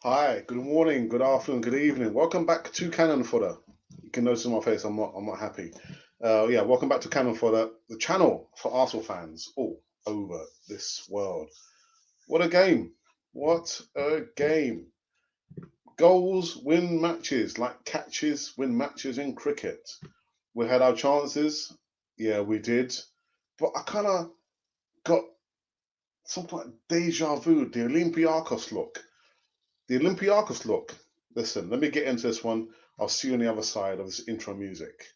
Hi, good morning, good afternoon, good evening. Welcome back to Cannon Fodder. You can notice in my face I'm not happy. Yeah, welcome back to Cannon Fodder, the channel for Arsenal fans all over this world. What a game! What a game! Goals win matches, like catches win matches in cricket. We had our chances, yeah, we did, but I kind of got something like deja vu, the Olympiacos look. The Olympiacos look. Listen, let me get into this one. I'll see you on the other side of this intro music.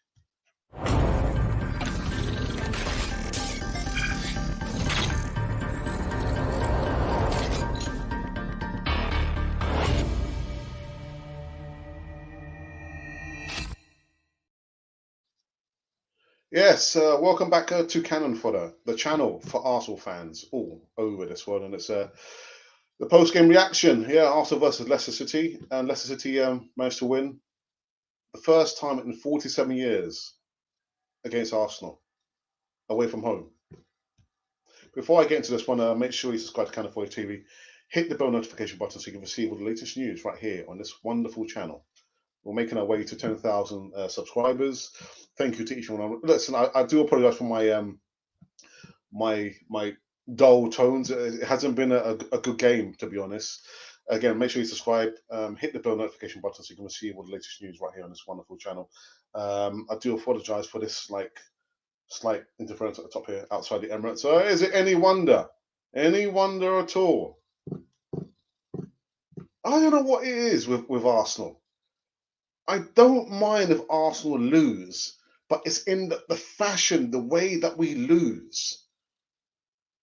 Yes, welcome back to Cannon Fodder, the channel for Arsenal fans all over this world. And it's the post-game reaction. Yeah, Arsenal versus Leicester City. And Leicester City managed to win the first time in 47 years against Arsenal, away from home. Before I get into this one, make sure you subscribe to Cannon Fodder TV. Hit the bell notification button so you can receive all the latest news right here on this wonderful channel. We're making our way to 10,000 subscribers. Thank you to each one. Listen, I do apologize for my dull tones. It hasn't been a good game, to be honest. Again, make sure you subscribe, hit the bell notification button so you can receive all the latest news right here on this wonderful channel. I do apologize for this slight interference at the top here outside the Emirates. So is it any wonder? Any wonder at all? I don't know what it is with Arsenal. I don't mind if Arsenal lose, but it's in the fashion, the way that we lose.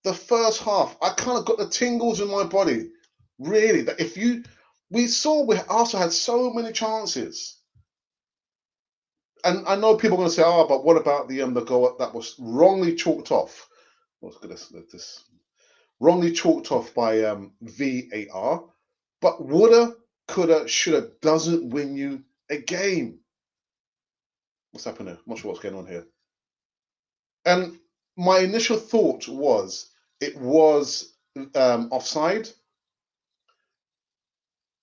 The first half, I kind of got the tingles in my body. Really, that we Arsenal had so many chances, and I know people are going to say, "Oh, but what about the goal that was wrongly chalked off?" What's good? This wrongly chalked off by VAR, but woulda, coulda, shoulda doesn't win you a game. What's happening? I'm not sure what's going on here. And my initial thought was it was offside.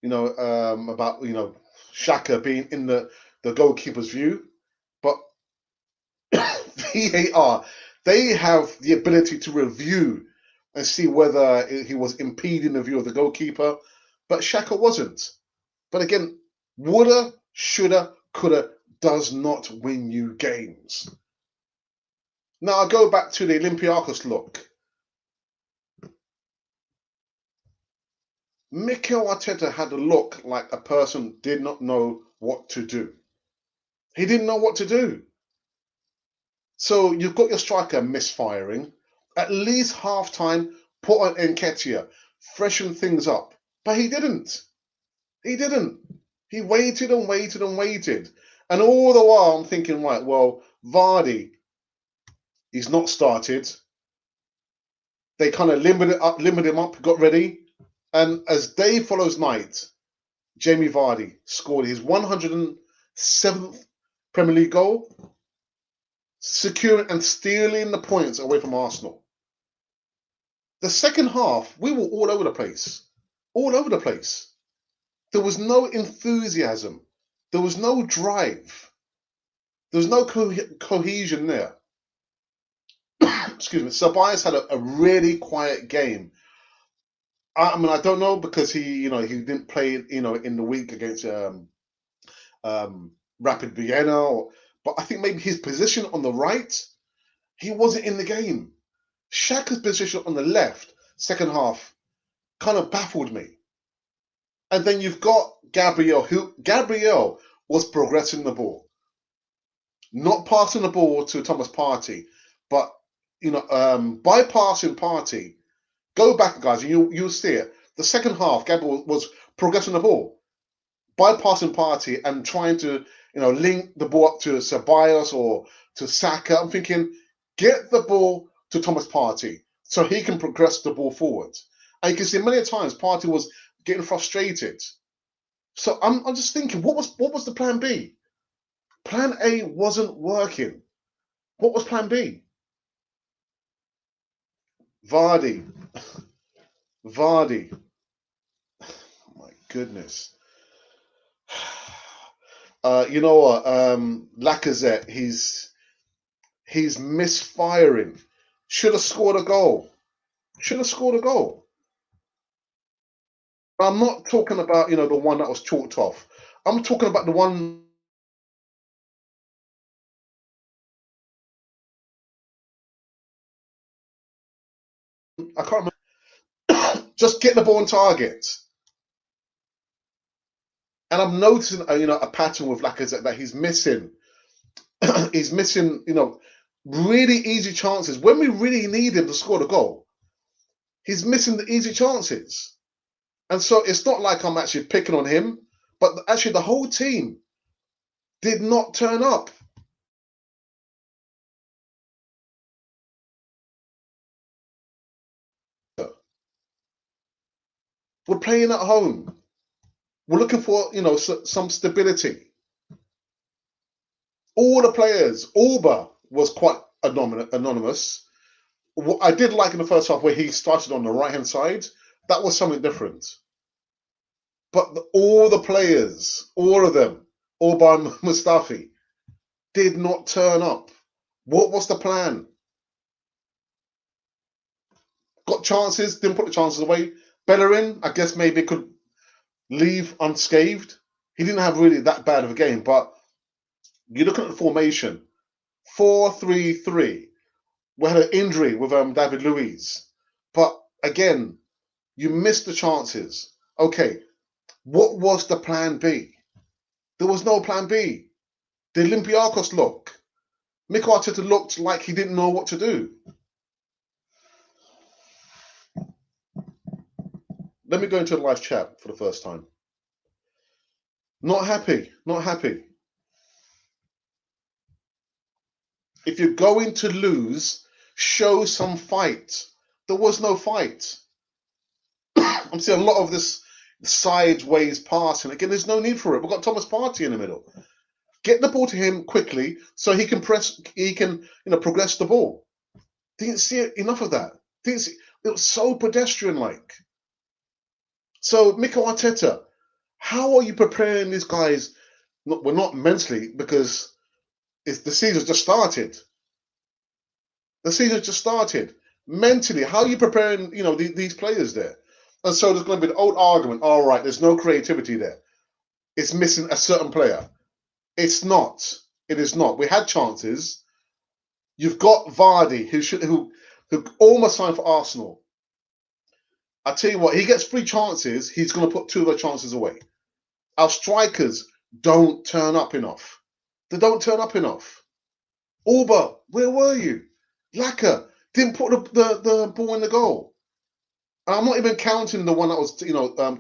About xhaka being in the goalkeeper's view, but VAR, they have the ability to review and see whether he was impeding the view of the goalkeeper, but xhaka wasn't. But again, woulda, shoulda, coulda does not win you games. Now I go back to the Olympiacos look. Mikel Arteta had a look like a person did not know what to do. He didn't know what to do. So you've got your striker misfiring. At least half time, put on Nketiah, freshen things up. But he didn't. He didn't. He waited and waited and waited. And all the while I'm thinking, right, well, Vardy, he's not started. They kind of limbered him up, got ready. And as day follows night, Jamie Vardy scored his 107th Premier League goal, securing and stealing the points away from Arsenal. The second half, we were all over the place. All over the place. There was no enthusiasm. There was no drive. There was no cohesion there. Excuse me. Sabias had a really quiet game. I mean, I don't know because he didn't play, in the week against Rapid Vienna, but I think maybe his position on the right, he wasn't in the game. Xhaka's position on the left, second half, kind of baffled me. And then you've got Gabriel was progressing the ball, not passing the ball to Thomas Partey, but bypassing Partey. Go back, guys, and you'll see it. The second half, Gabriel was progressing the ball, bypassing Partey and trying to link the ball up to Sabias or to Xhaka. I'm thinking, get the ball to Thomas Partey so he can progress the ball forward. And you can see many times Partey was getting frustrated. So I'm just thinking, what was the plan B? Plan A wasn't working. What was plan B? Vardy. Oh my goodness. You know what? Lacazette, he's misfiring. Should have scored a goal. Should have scored a goal. I'm not talking about, the one that was chalked off. I'm talking about the one. I can't remember. Just get the ball on target. And I'm noticing, a pattern with Lacazette that he's missing. He's missing, really easy chances. When we really need him to score the goal, he's missing the easy chances. And so it's not like I'm actually picking on him, but actually the whole team did not turn up. We're playing at home. We're looking for, some stability. All the players, Auba was quite anonymous. What I did like in the first half where he started on the right-hand side, that was something different. But all the players, all of them, all by Mustafi, did not turn up. What was the plan? Got chances, didn't put the chances away. Bellerin, I guess maybe could leave unscathed. He didn't have really that bad of a game, but you look at the formation, 4-3-3. We had an injury with David Luiz. But again, you missed the chances. Okay, what was the plan B? There was no plan B. The Olympiacos look. Mikel Arteta looked like he didn't know what to do. Let me go into a live chat for the first time. Not happy. Not happy. If you're going to lose, show some fight. There was no fight. I'm seeing a lot of this sideways passing. Again, there's no need for it. We've got Thomas Partey in the middle. Get the ball to him quickly so he can progress the ball. Didn't see enough of that. It was so pedestrian-like. So, Mikel Arteta, how are you preparing these guys? Well, not mentally, because the season just started. The season just started. Mentally, how are you preparing, these players there? And so there's going to be the old argument, all right, there's no creativity there. It's missing a certain player. It's not. It is not. We had chances. You've got Vardy, who almost signed for Arsenal. I tell you what, he gets 3 chances, he's going to put 2 of the chances away. Our strikers don't turn up enough. They don't turn up enough. Auba, where were you? Laka didn't put the ball in the goal. And I'm not even counting the one that was,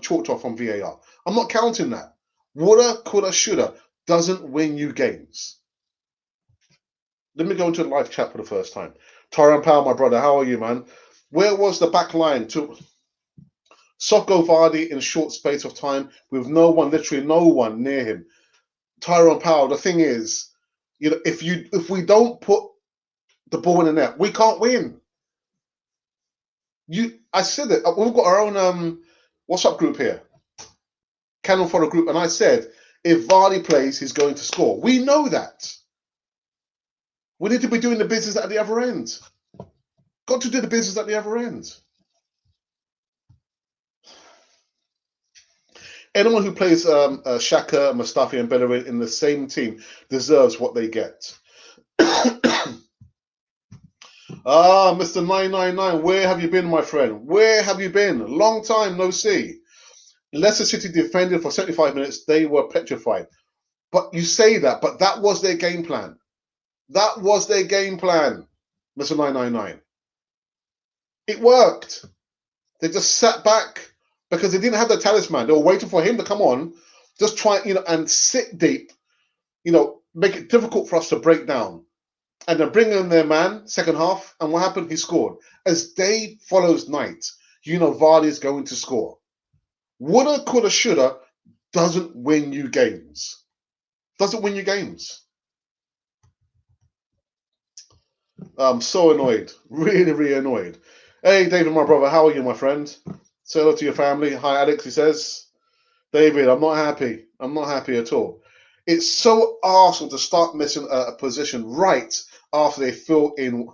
chalked off on VAR. I'm not counting that. Woulda, coulda, shoulda doesn't win you games. Let me go into the live chat for the first time. Tyrone Powell, my brother, how are you, man? Where was the back line to Soko Vardy in a short space of time with literally no one near him? Tyrone Powell, the thing is, if we don't put the ball in the net, we can't win. I said it. We've got our own WhatsApp group here, Canon Follow group, and I said if Vardy plays, he's going to score. We know that. We need to be doing the business at the other end. Got to do the business at the other end. Anyone who plays xhaka, Mustafi, and Bellerin in the same team deserves what they get. Mr. 999, where have you been, my friend? Where have you been? Long time no see. Leicester City defended for 75 minutes. They were petrified. But you say that, but that was their game plan. That was their game plan, Mr. 999. It worked. They just sat back because they didn't have the talisman. They were waiting for him to come on, just try, and sit deep, make it difficult for us to break down. And then bring in their man, second half, and what happened? He scored. As day follows night, Vardy's going to score. Woulda, coulda, shoulda doesn't win you games. Doesn't win you games. I'm so annoyed. Really, really annoyed. Hey, David, my brother, how are you, my friend? Say hello to your family. Hi, Alex, he says. David, I'm not happy. I'm not happy at all. It's so Arsenal to start missing a position right after they fill in.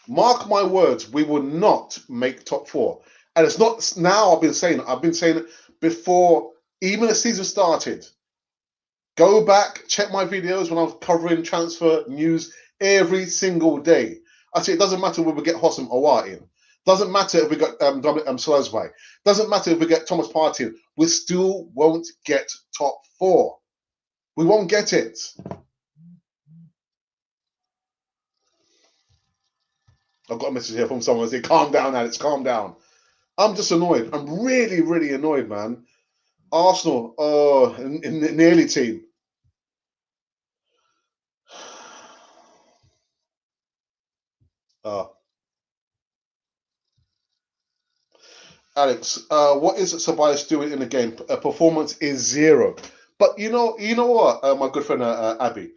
Mark my words, we will not make top four. And it's not now. I've been saying it before even the season started. Go back, check my videos when I was covering transfer news every single day. I say it doesn't matter if we get Hossam Awar in. Doesn't matter if we got Salazwai. Doesn't matter if we get Thomas Partey in. We still won't get top four. We won't get it. I've got a message here from someone saying, calm down, Alex, calm down. I'm just annoyed. I'm really, really annoyed, man. Arsenal, in the early team. Alex, what is Ceballos doing in the game? Performance is zero. But you know what, my good friend Abby,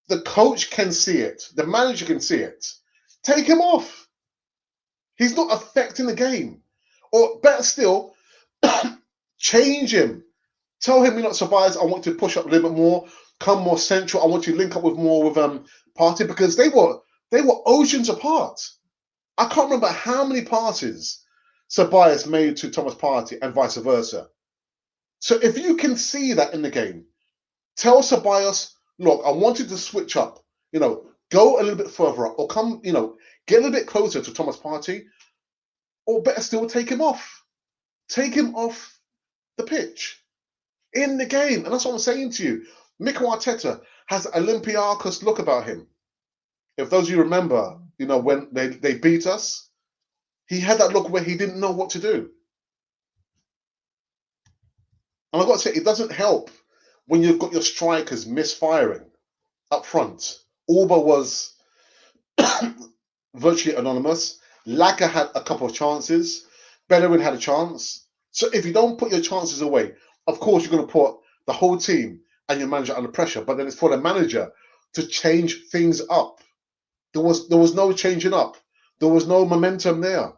the coach can see it. The manager can see it. Take him off. He's not affecting the game. Or better still, change him. Tell him, Ceballos, I want to push up a little bit more, come more central. I want you to link up with more with Partey, because they were oceans apart. I can't remember how many passes Ceballos made to Thomas Partey and vice versa. So if you can see that in the game, tell Ceballos, look, I want you to switch up, go a little bit further up, or come, get a little bit closer to Thomas Partey, or better still, take him off. Take him off the pitch in the game. And that's what I'm saying to you. Mikel Arteta has Olympiacos look about him. If those of you remember, when they beat us, he had that look where he didn't know what to do. And I've got to say, it doesn't help when you've got your strikers misfiring up front. Auba was virtually anonymous. Laka had a couple of chances. Bellerin had a chance. So if you don't put your chances away, of course you're going to put the whole team and your manager under pressure. But then it's for the manager to change things up. There was no changing up. There was no momentum there.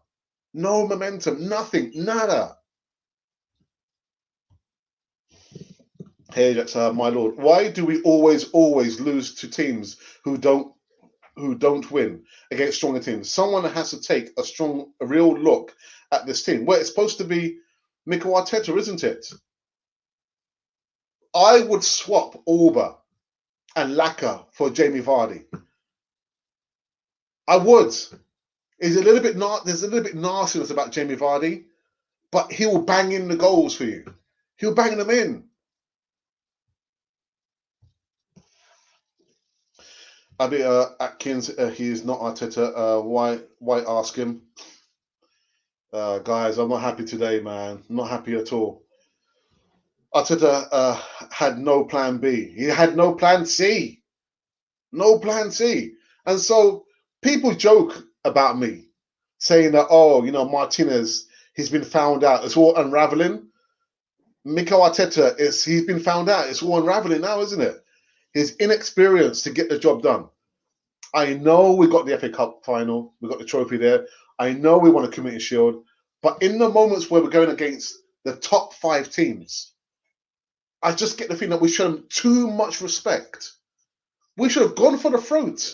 No momentum. Nothing. Nada. Hey, Jax, my lord. Why do we always lose to teams who don't win against stronger teams? Someone has to take a real look at this team. Well, it's supposed to be Mikel Arteta, isn't it? I would swap Auba and Laka for Jamie Vardy. I would. There's a little bit nastiness about Jamie Vardy, but he'll bang in the goals for you. He'll bang them in. Abby Atkins, he is not Arteta. Why ask him? Guys, I'm not happy today, man. I'm not happy at all. Arteta had no plan B. He had no plan C. No plan C. And so people joke about me, saying that, Martinez, he's been found out. It's all unraveling. Mikel Arteta, he's been found out. It's all unraveling now, isn't it? His inexperience to get the job done. I know we got the FA Cup final. We got the trophy there. I know we won a Community Shield. But in the moments where we're going against the top 5 teams, I just get the feeling that we show them too much respect. We should have gone for the throat.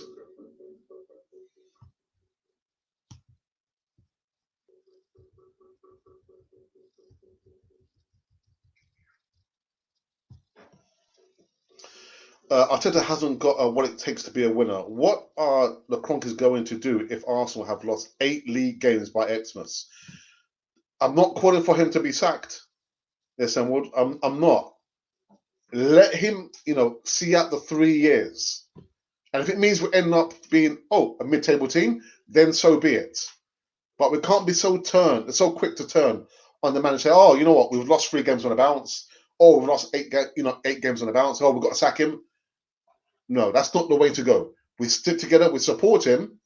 Arteta hasn't got what it takes to be a winner. What are the Kroenkes going to do if Arsenal have lost 8 league games by Xmas? I'm not calling for him to be sacked. Yes, I'm not. Let him, see out the 3 years. And if it means we end up being, a mid-table team, then so be it. But we can't be so quick to turn on the man and say, you know what, we've lost 3 games on a bounce. We've lost 8 games on a bounce. We've got to sack him. No, that's not the way to go. We stick together, we support him.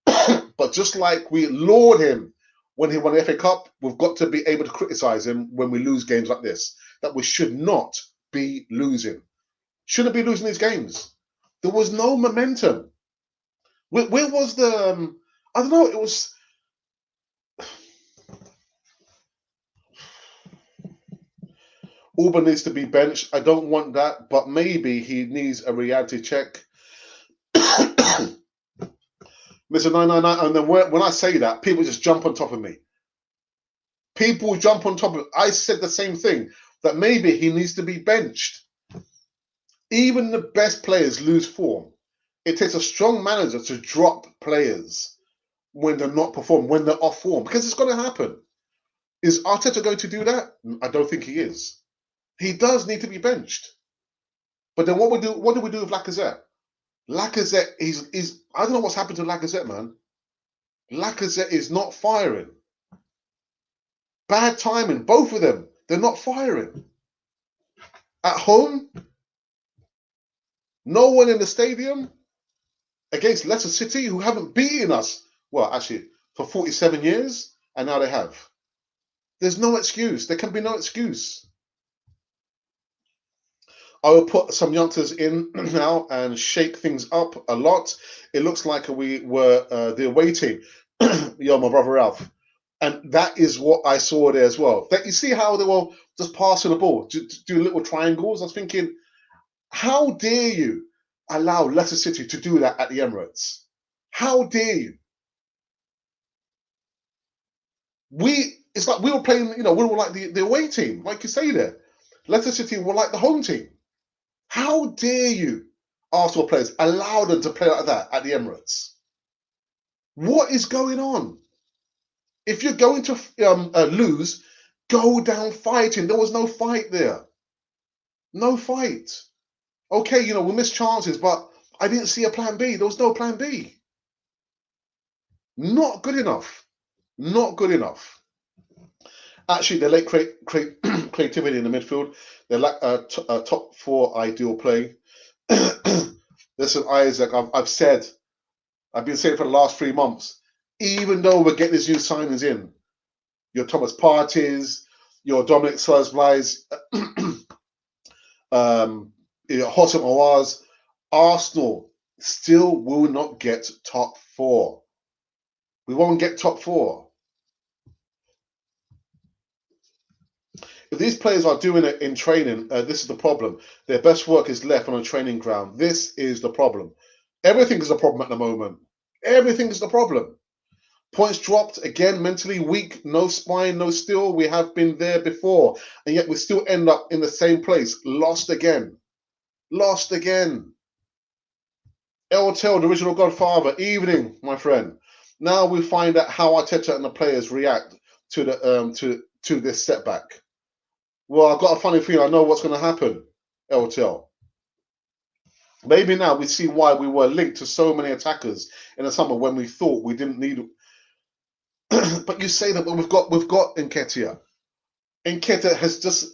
But just like we laud him when he won the FA Cup, we've got to be able to criticize him when we lose games like this. That we should not be losing. Shouldn't be losing these games. There was no momentum. Where was the... I don't know, it was... Auba needs to be benched. I don't want that, but maybe he needs a reality check. Mr. 999, and then when I say that, people just jump on top of me. People jump on top of it. I said the same thing, that maybe he needs to be benched. Even the best players lose form. It takes a strong manager to drop players when they're not performing, when they're off form, because it's going to happen. Is Arteta going to do that? I don't think he is. He does need to be benched. But then what do we do with Lacazette? Lacazette is I don't know what's happened to Lacazette, man. Lacazette is not firing. Bad timing, both of them. They're not firing. At home, no one in the stadium against Leicester City, who haven't beaten us, well, actually, for 47 years, and now they have. There's no excuse. There can be no excuse. I will put some youngsters in now and shake things up a lot. It looks like we were the away team. Yo, my brother Ralph. And that is what I saw there as well. That you see how they were just passing the ball, do little triangles. I was thinking, how dare you allow Leicester City to do that at the Emirates? How dare you? It's like we were playing, we were like the away team, like you say there. Leicester City were like the home team. How dare you, Arsenal players, allow them to play like that at the Emirates? What is going on? If you're going to lose, go down fighting. There was no fight there. No fight. Okay, we missed chances, but I didn't see a plan B. There was no plan B. Not good enough. Not good enough. Actually, they lack creativity in the midfield. They lack a top four ideal play. Listen, Isaac, I've been saying for the last 3 months, even though we're getting these new signings in, your Thomas Parteys, your Dominic Soares-Blighs, Hossam Awaz, Arsenal still will not get top four. We won't get top four. If these players are doing it in training, this is the problem. Their best work is left on a training ground. This is the problem. Everything is a problem at the moment. Everything is the problem. Points dropped, again, mentally weak, no spine, no steel. We have been there before, and yet we still end up in the same place. Lost again. Lost again. Eltel, the original Godfather. Evening, my friend. Now we find out how Arteta and the players react to the to this setback. Well, I've got a funny feeling I know what's going to happen, Eltel. Maybe now we see why we were linked to so many attackers in the summer when we thought we didn't need. But you say that, but we've got Nketiah. Nketiah has just,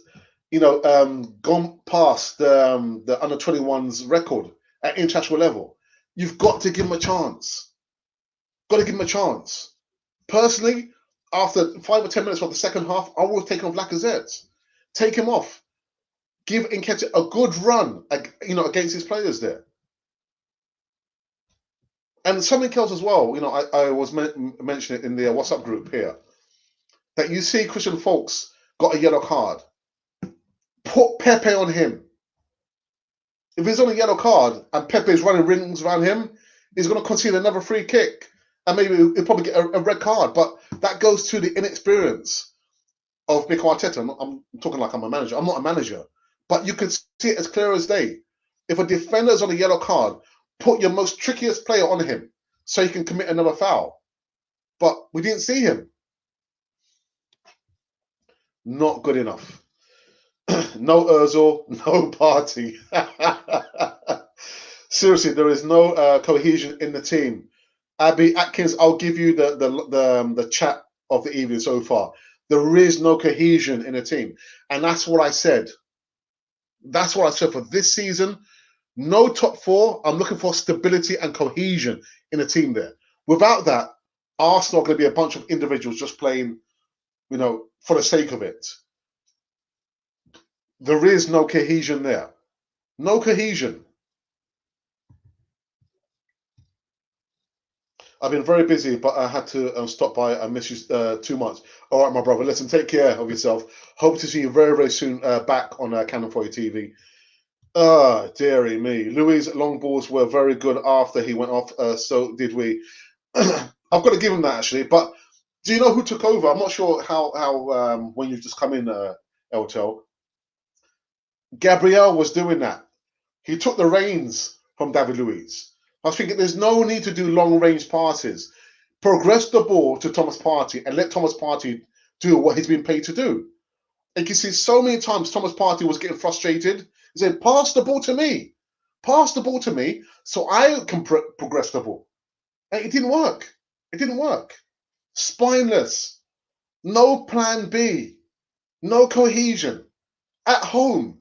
gone past the under 21s record at international level. You've got to give him a chance. Got to give him a chance. Personally, after 5 or 10 minutes of the second half, I will take off Lacazette. Take him off. Give Nketiah a good run, against his players there. And something else as well, I was mentioning it in the WhatsApp group here, that you see Christian Folks got a yellow card. Put Pepe on him. If he's on a yellow card and Pepe is running rings around him, he's going to concede another free kick. And maybe he'll probably get a red card. But that goes to the inexperience of Mikel Arteta. I'm talking like I'm a manager. I'm not a manager. But you can see it as clear as day. If a defender is on a yellow card, put your most trickiest player on him so he can commit another foul. But we didn't see him. Not good enough. No Ozil, no Partey. Seriously, there is no cohesion in the team. Abby Atkins, I'll give you the chat of the evening so far. There is no cohesion in the team. And that's what I said. That's what I said for this season. No top four. I'm looking for stability and cohesion in the team there. Without that, Arsenal are going to be a bunch of individuals just playing, for the sake of it. There is no cohesion there. No cohesion. I've been very busy, but I had to stop by. I miss you too much. All right, my brother. Listen, take care of yourself. Hope to see you very, very soon back on Cannon for You TV. Ah, dearie me. Louis' long balls were very good after he went off. So did we. I've got to give him that, actually. But do you know who took over? I'm not sure how when you've just come in, Eltel. Gabriel was doing that. He took the reins from David Luiz. I was thinking there's no need to do long-range passes. Progress the ball to Thomas Partey and let Thomas Partey do what he's been paid to do. And you can see so many times Thomas Partey was getting frustrated. He said, pass the ball to me. Pass the ball to me so I can progress the ball. And it didn't work. It didn't work. Spineless. No plan B. No cohesion. At home.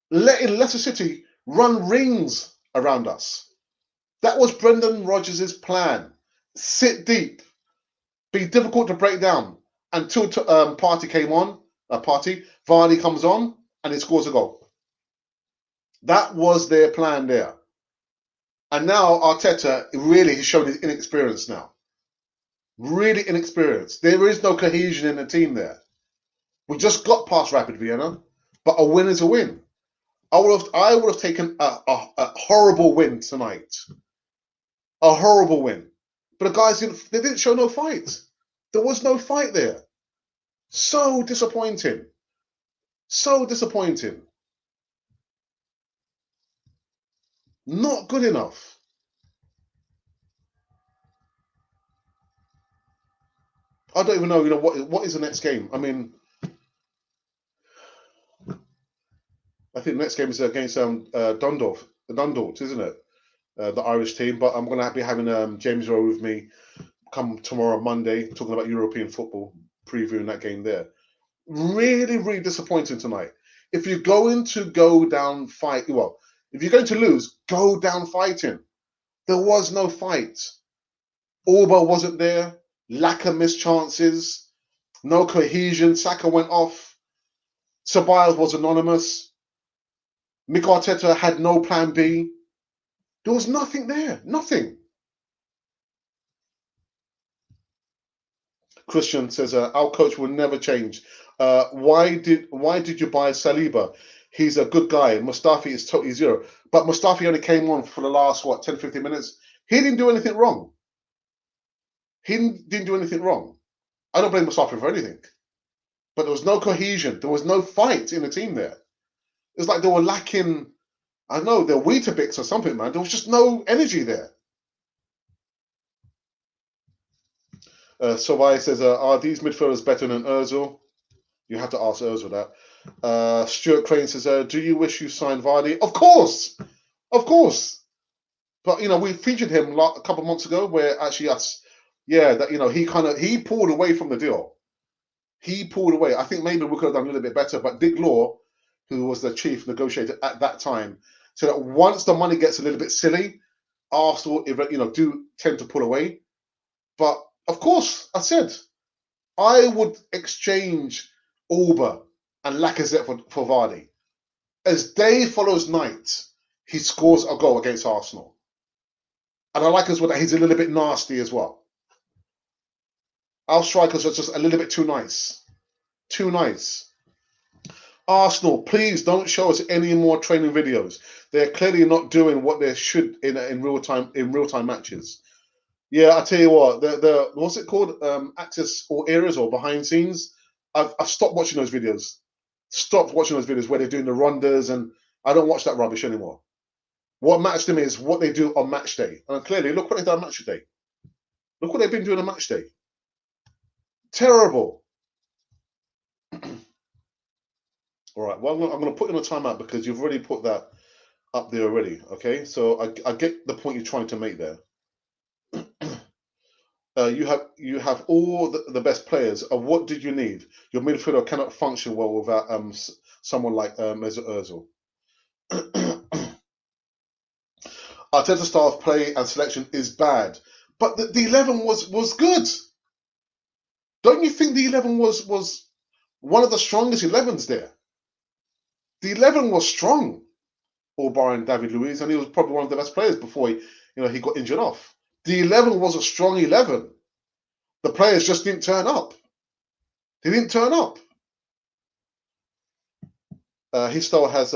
Letting Leicester City run rings around us. That was Brendan Rodgers' plan. Sit deep. Be difficult to break down until Partey came on. Vardy comes on and he scores a goal. That was their plan there. And now Arteta really has shown his inexperience now. Really inexperienced. There is no cohesion in the team there. We just got past Rapid Vienna, but a win is a win. I would have taken a horrible win tonight. A horrible win. But the guys didn't show no fight. There was no fight there. So disappointing. So disappointing. Not good enough. I don't even know, what is the next game? I mean, I think the next game is against Dundalk, isn't it? The Irish team. But I'm going to be having James Rowe with me come tomorrow, Monday, talking about European football, previewing that game there. Really, really disappointing tonight. If you're going to go down fight, well, if you're going to lose, go down fighting. There was no fight. Auba wasn't there. Lack of missed chances. No cohesion. Saka went off. Ceballos was anonymous. Mikel Arteta had no plan B. There was nothing there. Nothing. Christian says, our coach will never change. Why did you buy Saliba? He's a good guy. Mustafi is totally zero. But Mustafi only came on for the last, 10, 15 minutes. He didn't do anything wrong. He didn't do anything wrong. I don't blame Mustafi for anything. But there was no cohesion. There was no fight in the team there. It's like they were lacking, I don't know, they're Weetabix or something, man. There was just no energy there. Sovai says, are these midfielders better than Ozil? You have to ask Ozil that. Stuart Crane says, do you wish you signed Vardy? Of course! Of course! But, we featured him a couple of months ago where actually he pulled away from the deal. He pulled away. I think maybe we could have done a little bit better, but Dick Law, who was the chief negotiator at that time, said that once the money gets a little bit silly, Arsenal, do tend to pull away. But of course, I said I would exchange Auba and Lacazette for Vardy. As day follows night, he scores a goal against Arsenal. And I like as well that he's a little bit nasty as well. Our strikers are just a little bit too nice. Too nice. Arsenal, please don't show us any more training videos. They're clearly not doing what they should in real time matches. Yeah, I tell you what, the what's it called? Access or areas or behind scenes. I've stopped watching those videos. Stopped watching those videos where they're doing the rondas, and I don't watch that rubbish anymore. What matters to me is what they do on match day. And clearly, look what they've done on match day. Look what they've been doing on match day. Terrible. All right, well, I'm going to put you on a timeout because you've already put that up there already, okay? So I get the point you're trying to make there. You have all the best players. What did you need? Your midfielder cannot function well without someone like Mesut Ozil. Arteta's style of play and selection is bad, but the 11 was good. Don't you think the 11 was one of the strongest 11s there? The 11 was strong, all barring David Luiz, and he was probably one of the best players before he got injured off. The 11 was a strong 11. The players just didn't turn up. They didn't turn up. He still has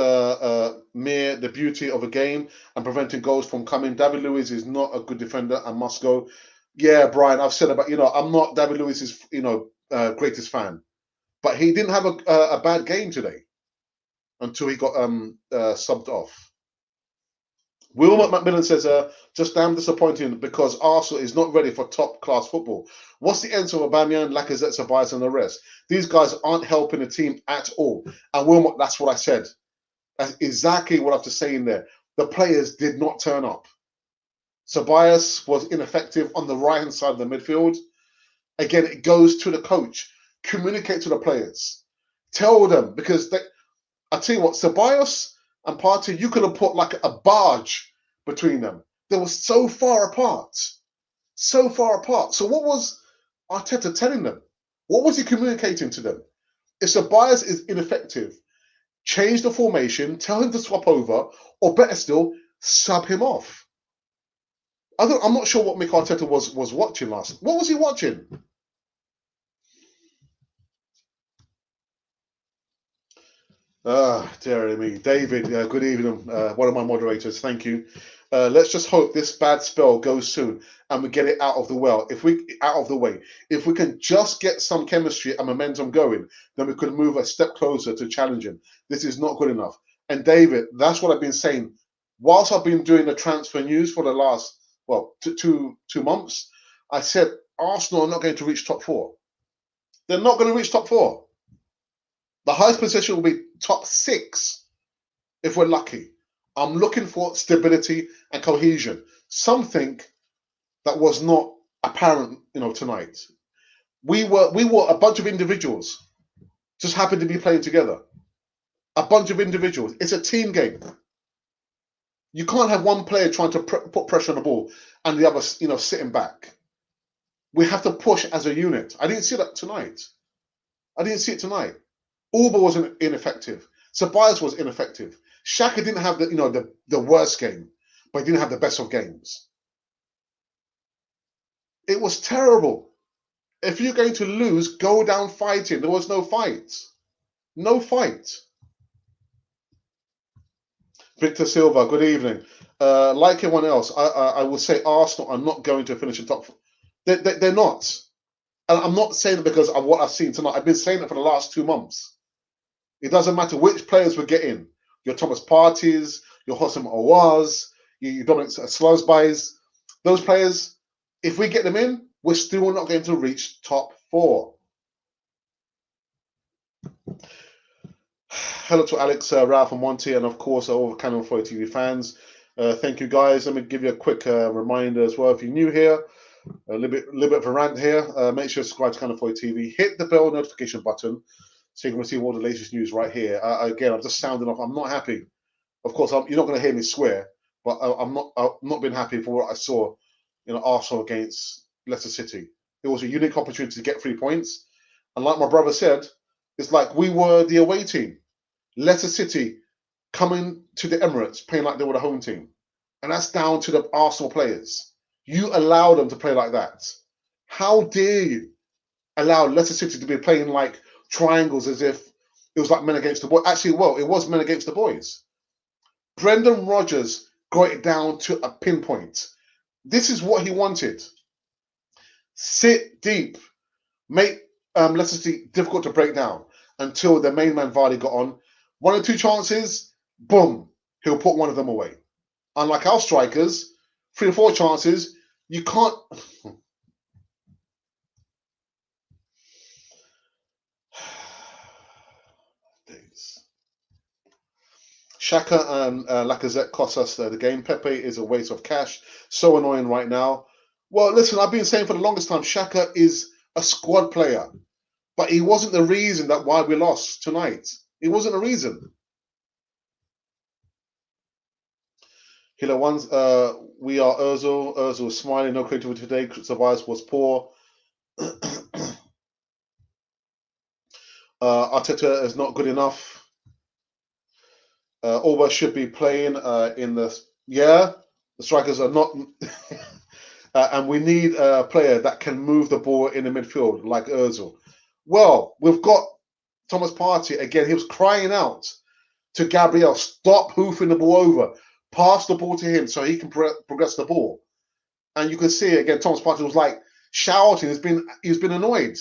mere the beauty of a game and preventing goals from coming. David Luiz is not a good defender and must go. Yeah, Brian, I've said about, I'm not David Luiz's, greatest fan, but he didn't have a bad game today until he got subbed off. Wilmot Macmillan says, just damn disappointing because Arsenal is not ready for top-class football. What's the answer of Aubameyang, Lacazette, Ceballos, and the rest? These guys aren't helping the team at all. And Wilmot, that's what I said. That's exactly what I have to say in there. The players did not turn up. Ceballos was ineffective on the right-hand side of the midfield. Again, it goes to the coach. Communicate to the players. Tell them, because I tell you what, Ceballos and Partey, you could have put like a barge between them. They were so far apart. So far apart. So what was Arteta telling them? What was he communicating to them? If Ceballos is ineffective, change the formation, tell him to swap over, or better still, sub him off. I'm not sure what Mikel Arteta was watching last. What was he watching? Dear me. David, good evening. One of my moderators, thank you. Let's just hope this bad spell goes soon and we get it out of the way. If we can just get some chemistry and momentum going, then we could move a step closer to challenging. This is not good enough. And David, that's what I've been saying. Whilst I've been doing the transfer news for the last, two months, I said Arsenal are not going to reach top 4. They're not going to reach top 4. The highest position will be top 6 if we're lucky. I'm looking for stability and cohesion. Something that was not apparent, tonight. We were a bunch of individuals just happened to be playing together. A bunch of individuals. It's a team game. You can't have one player trying to put pressure on the ball and the other, sitting back. We have to push as a unit. I didn't see that tonight. Auba was ineffective. Ceballos was ineffective. Xhaka didn't have the worst game, but he didn't have the best of games. It was terrible. If you're going to lose, go down fighting. There was no fight. No fight. Victor Silva, good evening. Like everyone else, I will say Arsenal are not going to finish in top 4. They're not. And I'm not saying it because of what I've seen tonight. I've been saying it for the last 2 months. It doesn't matter which players we're getting. Your Thomas Parteys, your Hossam Awaz, your Dominic Slosbys. Those players, if we get them in, we're still not going to reach top 4. Hello to Alex, Ralph and Monty, and of course all the Canon 4 TV fans. Thank you guys. Let me give you a quick reminder as well. If you're new here, a little bit of a rant here. Make sure to subscribe to Canon 4 TV. Hit the bell notification button so you can receive all the latest news right here. Again, I'm just sounding off. I'm not happy. Of course, you're not going to hear me swear, but I've not been happy for what I saw Arsenal against Leicester City. It was a unique opportunity to get 3 points. And like my brother said, it's like we were the away team. Leicester City coming to the Emirates playing like they were the home team. And that's down to the Arsenal players. You allow them to play like that. How dare you allow Leicester City to be playing like triangles as if it was like men against the boys? Actually, it was men against the boys. Brendan Rodgers got it down to a pinpoint. This is what he wanted. Sit deep. Make Leicester City difficult to break down until the main man Vardy got on. 1 or 2 chances, boom, he'll put one of them away. Unlike our strikers, 3 or 4 chances, you can't. Xhaka and Lacazette cost us the game. Pepe is a waste of cash. So annoying right now. Well, listen, I've been saying for the longest time, Xhaka is a squad player. But he wasn't the reason why we lost tonight. He wasn't the reason. Hilo ones, we are Ozil. Ozil is smiling, no creativity today. Ceballos was poor. Arteta is not good enough. Auba should be playing in the... Yeah, the strikers are not... and we need a player that can move the ball in the midfield like Ozil. Well, we've got Thomas Partey again. He was crying out to Gabriel, stop hoofing the ball over, pass the ball to him so he can progress the ball. And you can see again, Thomas Partey was like shouting. He's been annoyed.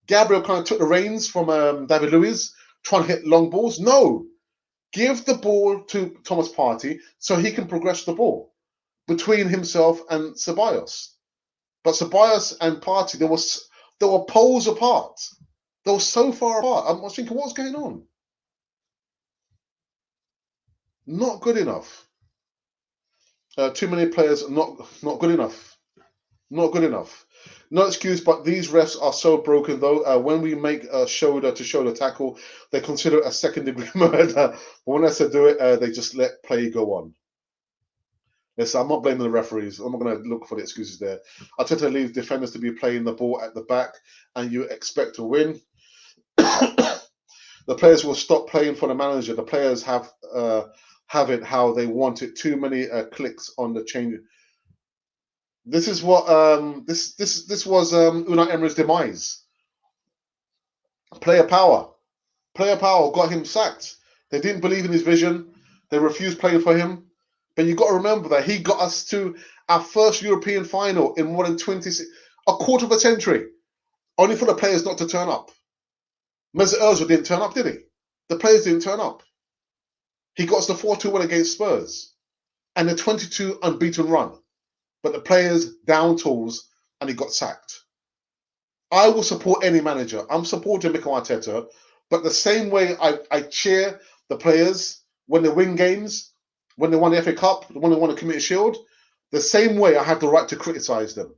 Gabriel kind of took the reins from David Luiz, trying to hit long balls. No, give the ball to Thomas Partey so he can progress the ball between himself and Ceballos. But Ceballos and Partey, they were poles apart. They were so far apart. I was thinking, what's going on? Not good enough. Too many players, not good enough. Not good enough. No excuse, but these refs are so broken, though. When we make a shoulder-to-shoulder tackle, they consider it a second-degree murder. But when I say do it, they just let play go on. Listen, I'm not blaming the referees. I'm not going to look for the excuses there. Arteta leaves defenders to be playing the ball at the back, and you expect to win. The players will stop playing for the manager. The players have it how they want it. Too many clicks on the change. This is what this was Unai Emery's demise. Player power got him sacked. They didn't believe in his vision. They refused playing for him. But you got to remember that he got us to our first European final in more than a quarter of a century, only for the players not to turn up. Mesut Ozil didn't turn up, did he? The players didn't turn up. He got us the 4-2 win against Spurs and the 22 unbeaten run. But the players down tools and he got sacked. I will support any manager. I'm supporting Mikel Arteta, but the same way I cheer the players when they win games, when they won the FA Cup, when they won the Community Shield, the same way I have the right to criticise them.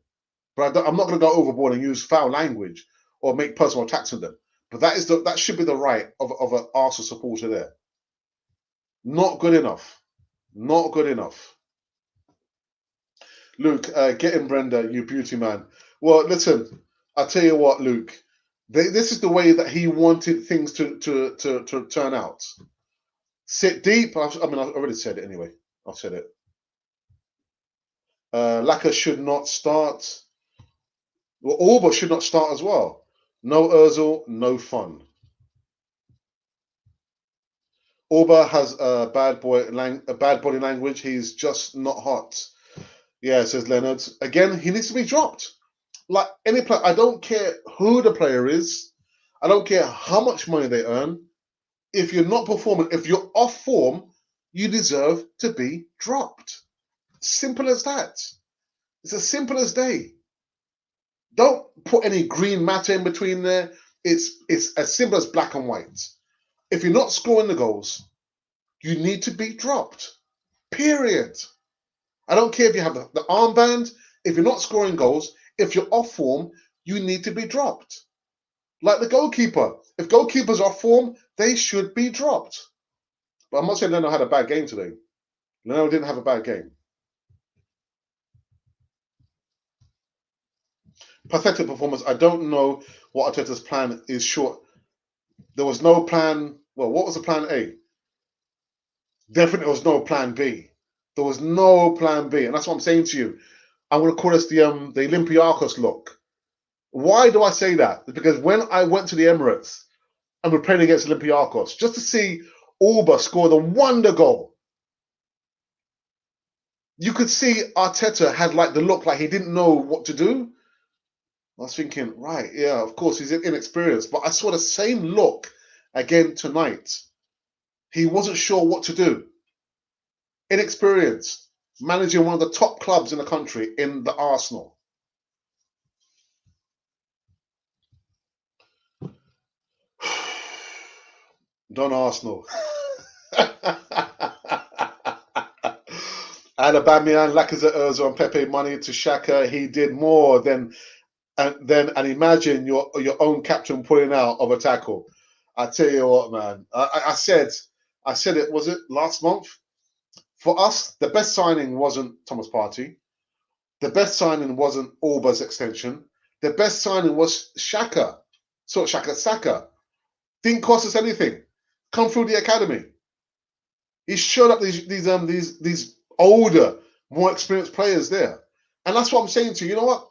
But I'm not going to go overboard and use foul language or make personal attacks on them. But that should be the right of an Arsenal supporter there. Not good enough. Not good enough. Luke, get in, Brenda, you beauty man. Well, listen, I'll tell you what, Luke. This is the way that he wanted things to turn out. Sit deep. I've already said it anyway. I've said it. Laka should not start. Well, Auba should not start as well. No Ozil, no fun. Auba has a bad body language. He's just not hot. Yeah, says Leonard. Again, he needs to be dropped. Like any player, I don't care who the player is. I don't care how much money they earn. If you're not performing, if you're off form, you deserve to be dropped. Simple as that. It's as simple as day. Don't put any green matter in between there. It's as simple as black and white. If you're not scoring the goals, you need to be dropped. Period. I don't care if you have the armband. If you're not scoring goals, if you're off form, you need to be dropped. Like the goalkeeper. If goalkeepers are off form, they should be dropped. But I'm not saying Leno had a bad game today. Leno didn't have a bad game. Pathetic performance. I don't know what Arteta's plan is short. There was no plan. Well, what was the plan A? Definitely was no plan B. There was no plan B. And that's what I'm saying to you. I'm going to call this the Olympiacos look. Why do I say that? Because when I went to the Emirates and we're playing against Olympiacos, just to see Auba score the wonder goal, you could see Arteta had like the look like he didn't know what to do. I was thinking, right, yeah, of course, he's inexperienced. But I saw the same look again tonight. He wasn't sure what to do. Inexperienced. Managing one of the top clubs in the country in the Arsenal. Don Arsenal. And Aubameyang, Lacazette, Ozil, and Pepe money to Xhaka. He did more than imagine your own captain pulling out of a tackle. I tell you what, man. I said it, was it last month? For us, the best signing wasn't Thomas Partey. The best signing wasn't Auba's extension. The best signing was Xhaka. So Xhaka Saka. Didn't cost us anything. Come through the academy. He showed up these older, more experienced players there. And that's what I'm saying to you. You know what?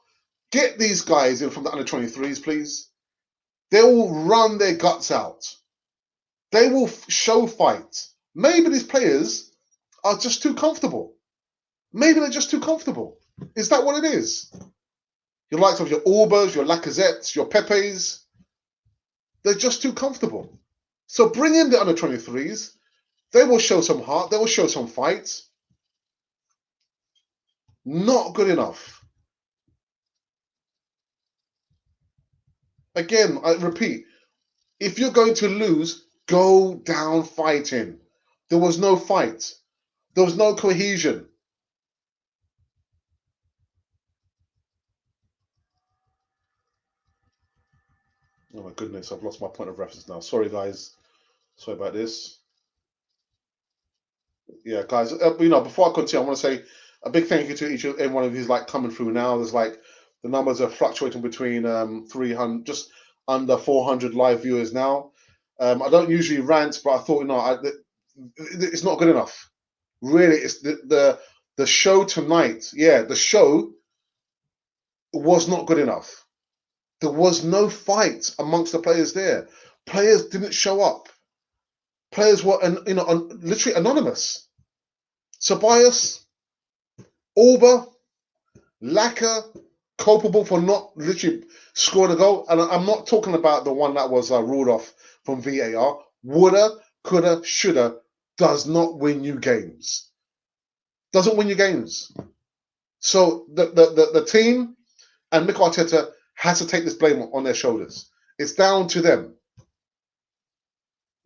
Get these guys in from the under-23s, please. They will run their guts out. They will show fight. Maybe these players are just too comfortable. Maybe they're just too comfortable. Is that what it is? Your likes of your Aubers, your Lacazettes, your Pepes, they're just too comfortable. So bring in the under-23s. They will show some heart. They will show some fight. Not good enough. Again, I repeat, if you're going to lose, go down fighting. There was no fight. There was no cohesion. Oh my goodness, I've lost my point of reference now. Sorry, guys. Sorry about this. Yeah, guys. Before I continue, I want to say a big thank you to each and every one of you who's like coming through now. There's like the numbers are fluctuating between 300, just under 400 live viewers now. I don't usually rant, but I thought it's not good enough. Really, it's the show tonight. Yeah, the show was not good enough. There was no fight amongst the players there. Players didn't show up. Players were, literally anonymous. Ceballos, Auba, Laka, culpable for not literally scoring a goal. And I'm not talking about the one that was ruled off from VAR. Woulda, coulda, shoulda does not win you games. Doesn't win you games. So the team and Mikel Arteta has to take this blame on their shoulders. It's down to them.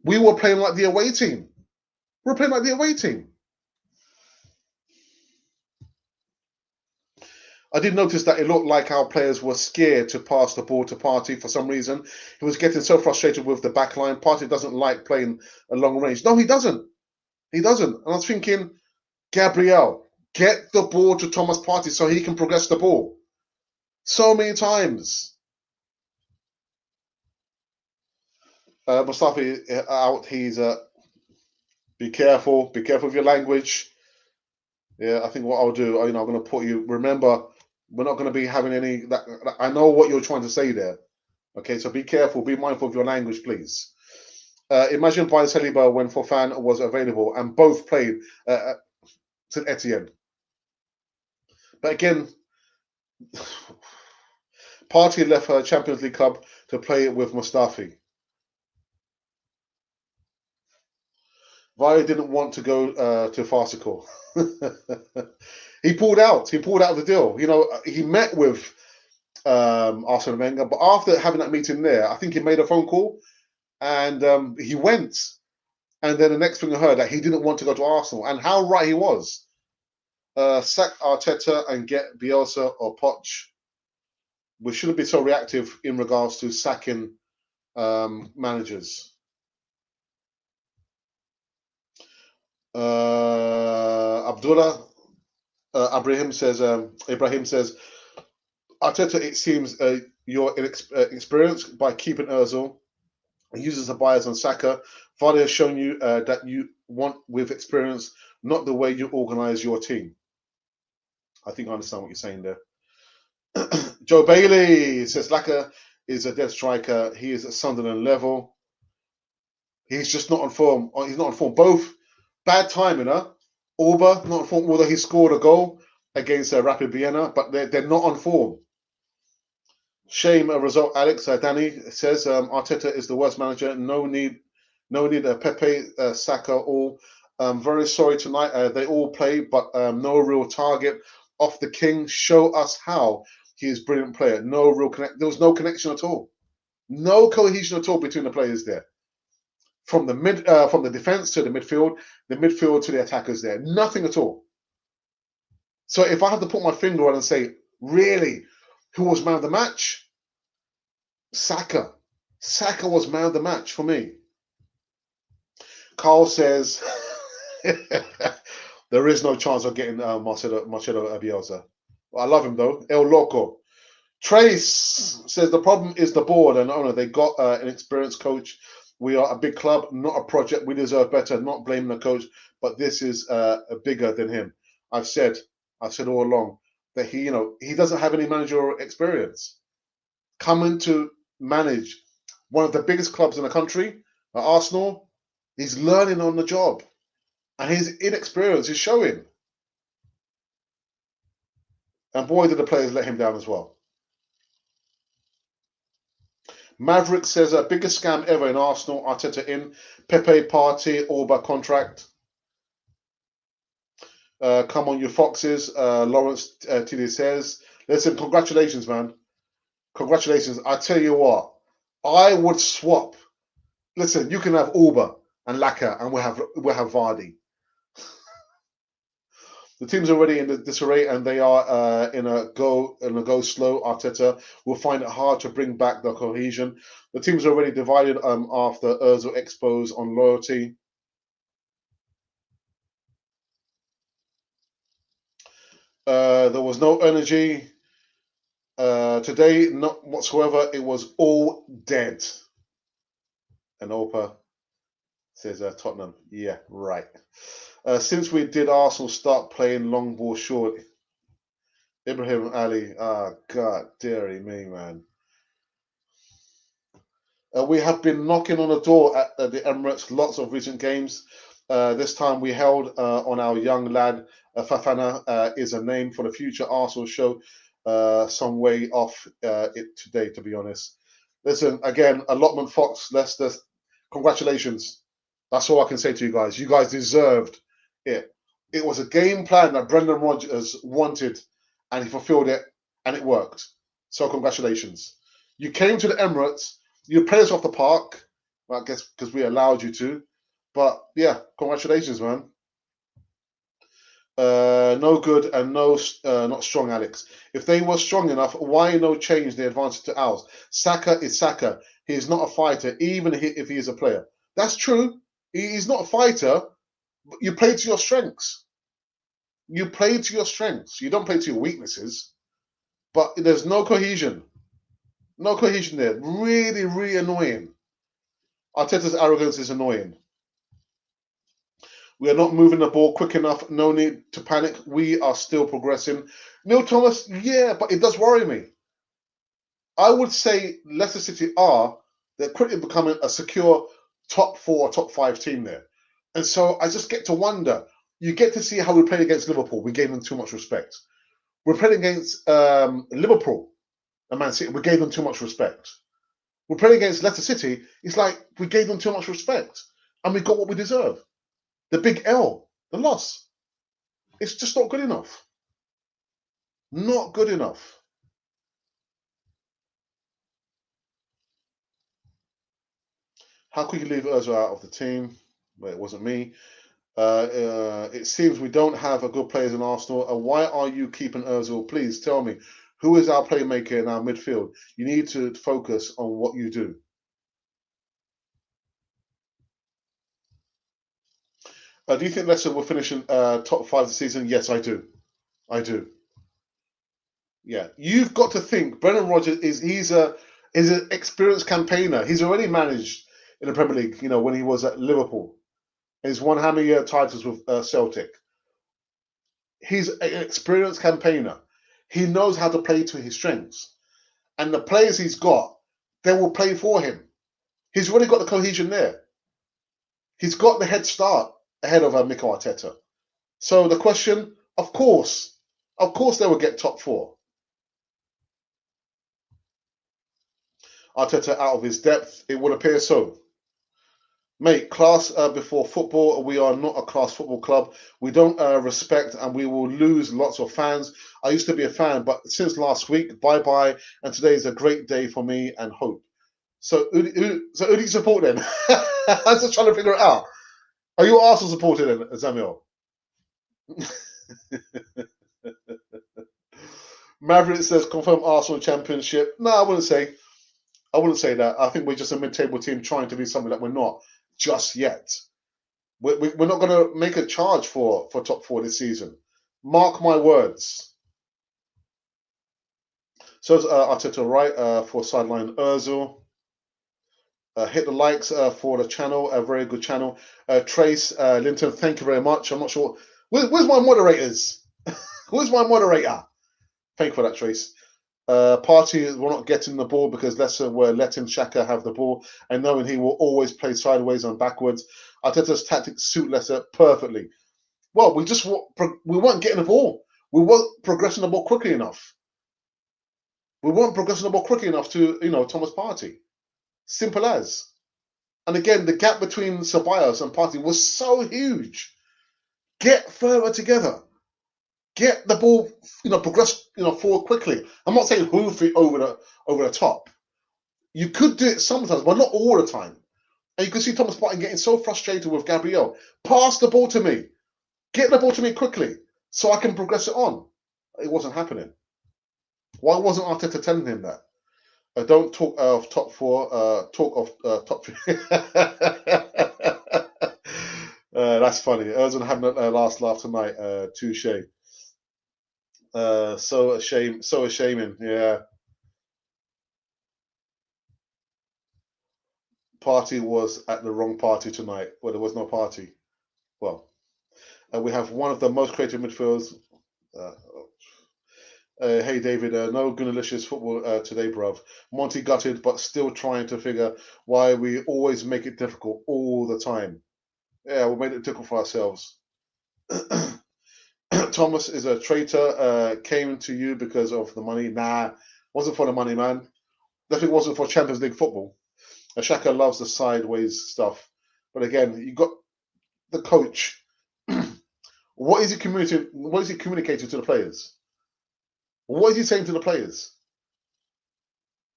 We were playing like the away team. We're playing like the away team. I did notice that it looked like our players were scared to pass the ball to Partey for some reason. He was getting so frustrated with the back line. Partey doesn't like playing a long range. No, he doesn't. He doesn't. And I was thinking, Gabriel, get the ball to Thomas Partey so he can progress the ball. So many times. Mustafi out. He's be careful. Be careful with your language. Yeah, I think what I'll do, I'm going to put you. Remember, we're not going to be having any. I know what you're trying to say there. Okay, so be careful. Be mindful of your language, please. Imagine buying Saliba when Fofana was available and both played St Etienne. But again, Partey left her Champions League club to play with Mustafi. Via didn't want to go to Farcical. He pulled out. He pulled out of the deal. He met with Arsene Wenger, but after having that meeting there, I think he made a phone call and he went. And then the next thing I heard that he didn't want to go to Arsenal, and how right he was. Sack Arteta and get Bielsa or Poch. We shouldn't be so reactive in regards to sacking managers. Ibrahim says, Arteta, it seems you're inexperienced by keeping Ozil. He uses a bias on Saka. Vardy has shown you that you want with experience, not the way you organize your team. I think I understand what you're saying there. Joe Bailey says Laka is a dead striker. He is at Sunderland level. He's just not on form. He's not on form. Both bad timing, Auba not on form, although he scored a goal against Rapid Vienna, but they're not on form. Shame a result, Alex. Danny says Arteta is the worst manager. No need Pepe, Saka, all. Very sorry tonight. They all play, but no real target. Off the king. Show us how. He is a brilliant player. No real connect. There was no connection at all. No cohesion at all between the players there. From the defense to the midfield to the attackers there. Nothing at all. So if I had to put my finger on and say, really, who was man of the match? Saka. Saka was man of the match for me. Carl says there is no chance of getting Marcelo Bielsa. Well, I love him though. El Loco. Trace says the problem is the board and owner. They got an experienced coach. We are a big club, not a project. We deserve better. Not blaming the coach, but this is bigger than him. I've said all along. that he doesn't have any managerial experience. Coming to manage one of the biggest clubs in the country, Arsenal, he's learning on the job, and his inexperience is showing. And boy, did the players let him down as well. Maverick says, biggest scam ever in Arsenal, Arteta in, Pepe, Partey, Auba contract. Come on, you foxes. Lawrence TD says, listen, congratulations, man. Congratulations. I tell you what, I would swap. Listen, you can have Auba and Laka, and we'll have Vardy. The team's already in disarray, and they are in a go slow. Arteta will find it hard to bring back the cohesion. The team's already divided after Ozil expose on loyalty. There was no energy today, not whatsoever. It was all dead. And Opa says Tottenham. Yeah, right. Since we did Arsenal start playing long ball short, Ibrahim Ali, God dearie me, man. We have been knocking on the door at the Emirates, lots of recent games. This time we held on our young lad. Fafana is a name for the future Arsenal show. Some way off it today, to be honest. Listen, again, allotment Fox, Leicester, congratulations. That's all I can say to you guys. You guys deserved it. It was a game plan that Brendan Rodgers wanted, and he fulfilled it, and it worked. So congratulations. You came to the Emirates. You played us off the park, I guess, because we allowed you to. But yeah, congratulations, man. No good and no not strong, Alex. If they were strong enough, why no change the advantage to ours? Xhaka is Xhaka. He is not a fighter, even if he is a player. That's true. He's not a fighter. But you play to your strengths. You play to your strengths. You don't play to your weaknesses. But there's no cohesion. No cohesion there. Really, really annoying. Arteta's arrogance is annoying. We are not moving the ball quick enough. No need to panic. We are still progressing. Neil Thomas, yeah, but it does worry me. I would say Leicester City they're quickly becoming a secure top 4 or top 5 team there. And so I just get to wonder. You get to see how we played against Liverpool. We gave them too much respect. We're playing against Liverpool and Man City. We gave them too much respect. We're playing against Leicester City. It's like we gave them too much respect. And we got what we deserve. The big L, the loss. It's just not good enough. Not good enough. How could you leave Ozil out of the team? Well, it wasn't me. It seems we don't have a good players in Arsenal. Why are you keeping Ozil? Please tell me. Who is our playmaker in our midfield? You need to focus on what you do. Do you think Leicester will finish in top 5 this season? Yes, I do. I do. Yeah, you've got to think. Brendan Rodgers is an experienced campaigner. He's already managed in the Premier League. When he was at Liverpool, he's won how many titles with Celtic. He's an experienced campaigner. He knows how to play to his strengths, and the players he's got, they will play for him. He's already got the cohesion there. He's got the head start ahead of Mikel Arteta. So the question, of course, they will get top 4. Arteta out of his depth, it would appear so. Mate, class before football. We are not a class football club. We don't respect, and we will lose lots of fans. I used to be a fan, but since last week, bye-bye, and today is a great day for me and hope. So who do you support then? I'm just trying to figure it out. Are you Arsenal supporter then, Samuel? Maverick says confirm Arsenal championship. No, I wouldn't say that. I think we're just a mid-table team trying to be something that we're not just yet. We're not going to make a charge for top 4 this season. Mark my words. So Arteta right for sideline Ozil. Hit the likes for the channel, a very good channel. Trace Linton, thank you very much. I'm not sure. Where's my moderators? Where's my moderator? Thank you for that, Trace. Partey will not get in the ball because Leicester were letting Xhaka have the ball and knowing he will always play sideways and backwards. Arteta's tactics suit Leicester perfectly. Well, we weren't getting the ball. We weren't progressing the ball quickly enough. We weren't progressing the ball quickly enough to, Thomas Partey. Simple as. And again, the gap between Ceballos and Partey was so huge. Get further together. Get the ball, progress, forward quickly. I'm not saying hoof it over the top. You could do it sometimes, but not all the time. And you can see Thomas Partey getting so frustrated with Gabriel. Pass the ball to me. Get the ball to me quickly so I can progress it on. It wasn't happening. Why wasn't Arteta telling him that? Don't talk of top four. Talk of top three. That's funny. Ozil having a last laugh tonight. Touche. So ashamed. So ashaming. Yeah. Party was at the wrong party tonight. Well, there was no party. Well, we have one of the most creative midfielders. Hey David, no Gunalicious football today, bruv. Monty gutted, but still trying to figure why we always make it difficult all the time. Yeah, we made it difficult for ourselves. Thomas is a traitor. Came to you because of the money. Nah, wasn't for the money, man. Definitely wasn't for Champions League football. Xhaka loves the sideways stuff, but again, you got the coach. What is he communicating? What is he communicating to the players? What is he saying to the players?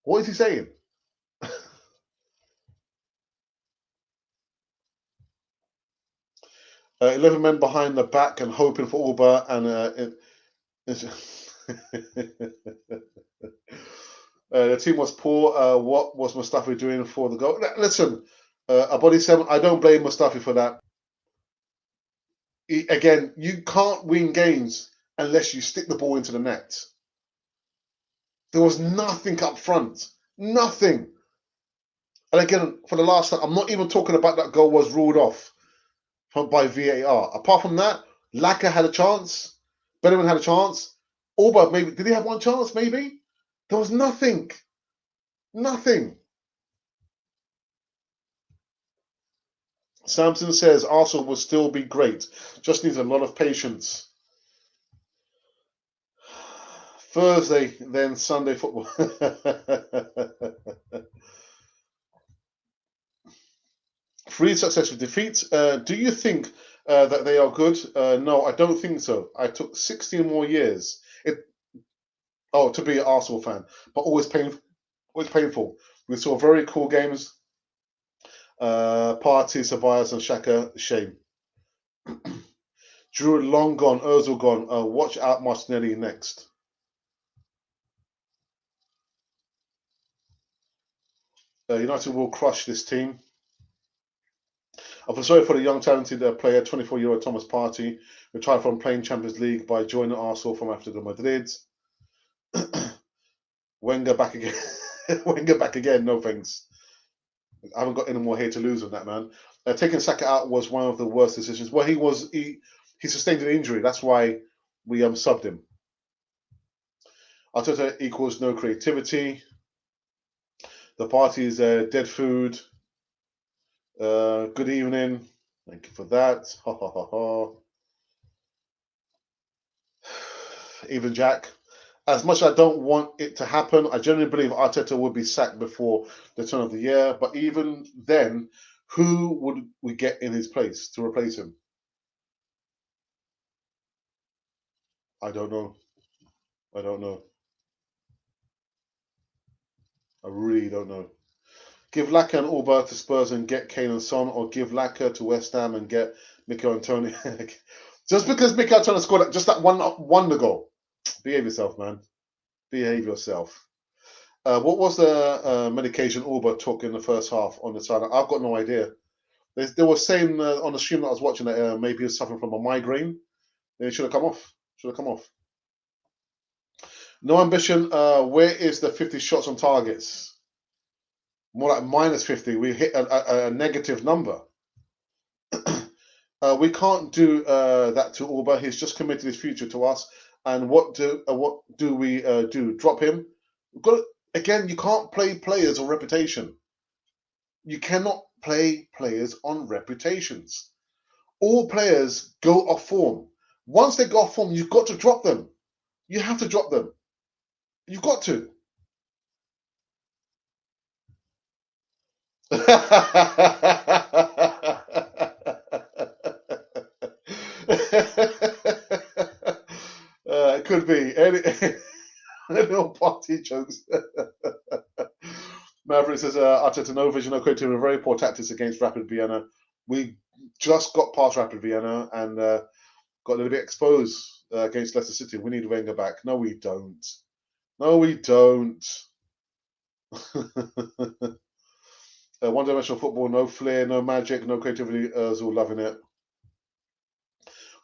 What is he saying? 11 men behind the back and hoping for Auba and the team was poor. What was Mustafi doing for the goal? Listen, a body 7. I don't blame Mustafi for that. Again, you can't win games unless you stick the ball into the net. There was nothing up front. Nothing. And again, for the last time, I'm not even talking about that goal was ruled off by VAR. Apart from that, Laka had a chance. Benjamin had a chance. Auba, maybe. Did he have one chance? Maybe. There was nothing. Nothing. Samson says Arsenal will still be great. Just needs a lot of patience. Thursday, then Sunday football. 3 successful defeats. Do you think that they are good? No, I don't think so. I took 16 more years. To be an Arsenal fan, but always painful. We saw very cool games. Partey, Ceballos, and Xhaka. Shame. Drew long gone. Ozil gone. Watch out, Martinelli next. United will crush this team. I feel sorry for the young talented player, 24-year-old Thomas Partey, retired from playing Champions League by joining Arsenal from Atletico Madrid. Wenger back again. Wenger back again. No thanks. I haven't got any more here to lose on that, man. Taking Saka out was one of the worst decisions. Well, he sustained an injury. That's why we subbed him. Arteta equals no creativity. The party is dead food. Good evening. Thank you for that. Ha ha ha ha. Even Jack. As much as I don't want it to happen, I genuinely believe Arteta would be sacked before the turn of the year. But even then, who would we get in his place to replace him? I don't know. I don't know. I really don't know. Give Laka and Auba to Spurs and get Kane and Son, or give Laka to West Ham and get Mikel and Tony. Just because Mikel Tony scored just that one goal. Behave yourself, man. Behave yourself. What was the medication Auba took in the first half on the side? I've got no idea. They were saying on the stream that I was watching that maybe he was suffering from a migraine. Then it should have come off. Should have come off. No ambition. Where is the 50 shots on targets? More like minus 50. We hit a negative number. We can't do that to Auba. He's just committed his future to us. And what do we do? Drop him? We've got again. You can't play players on reputation. You cannot play players on reputations. All players go off form. Once they go off form, you've got to drop them. You have to drop them. You've got to. It could be any little party jokes. Maverick says, Arteta, no vision, no creativity, with very poor tactics against Rapid Vienna. We just got past Rapid Vienna and got a little bit exposed against Leicester City. We need Wenger back. No, we don't. No, we don't. One-dimensional football, no flair, no magic, no creativity. Ozil loving it.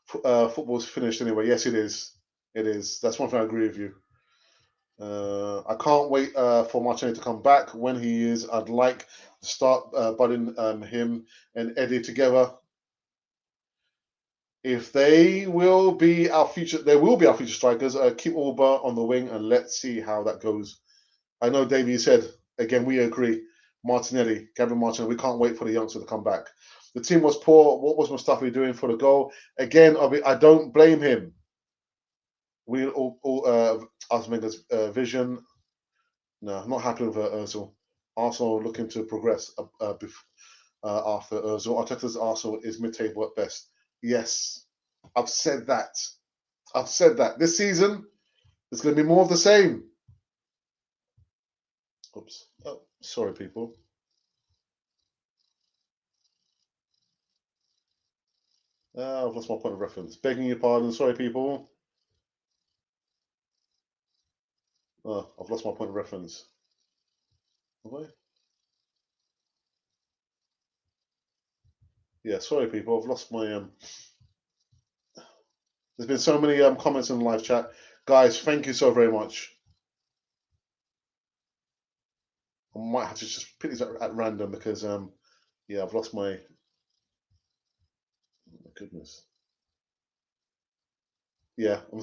Football's finished anyway. Yes, it is. It is. That's one thing I agree with you. I can't wait for Martinelli to come back. When he is, I'd like to start budding him and Eddie together. If they will be our future, they will be our future strikers. Keep Alba on the wing and let's see how that goes. I know Davey said, again, we agree. Martinelli, Gabriel Martinelli, we can't wait for the youngster to come back. The team was poor. What was Mustafi doing for the goal? Again, I don't blame him. We all Arsenal's vision. No, I'm not happy with Ozil. Arsenal looking to progress after Ozil. Arteta's Arsenal is mid-table at best. Yes, I've said that. I've said that. This season, it's going to be more of the same. Oops. Oh, sorry, people. I've lost my point of reference. Begging your pardon. Sorry, people. I've lost my point of reference. Have I? Yeah, sorry, people. I've lost my... There's been so many comments in the live chat. Guys, thank you so very much. I might have to just pick these at random because, yeah, I've lost my... Oh, my goodness. Yeah, I'm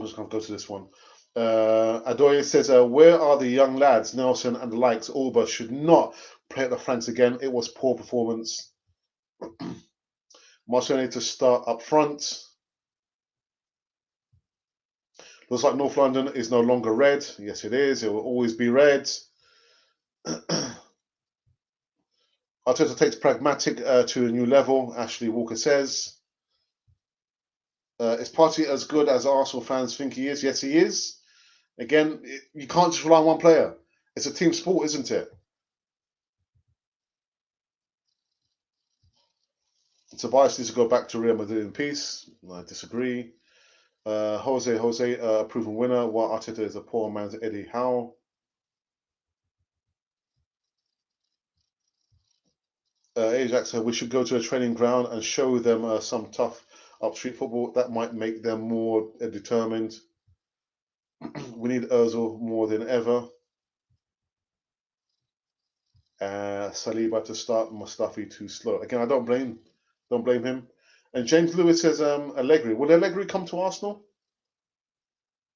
just going to go to this one. Adoye says, where are the young lads? Nelson and the likes. Alba should not play at the flanks again. It was poor performance. Martinelli to start up front. Looks like North London is no longer red. Yes, it is. It will always be red. Arteta takes pragmatic to a new level, Ashley Walker says. Is Partey as good as Arsenal fans think he is? Yes, he is. Again, you can't just rely on one player. It's a team sport, isn't it? Tobias needs to go back to Real Madrid in peace. I disagree. Jose, a proven winner, while Arteta is a poor man's Eddie Howe. Ajax said we should go to a training ground and show them some tough up street football. That might make them more determined. We need Ozil more than ever. Saliba to start, Mustafi too slow. Again, I don't blame him. And James Lewis says, Allegri. Would Allegri come to Arsenal?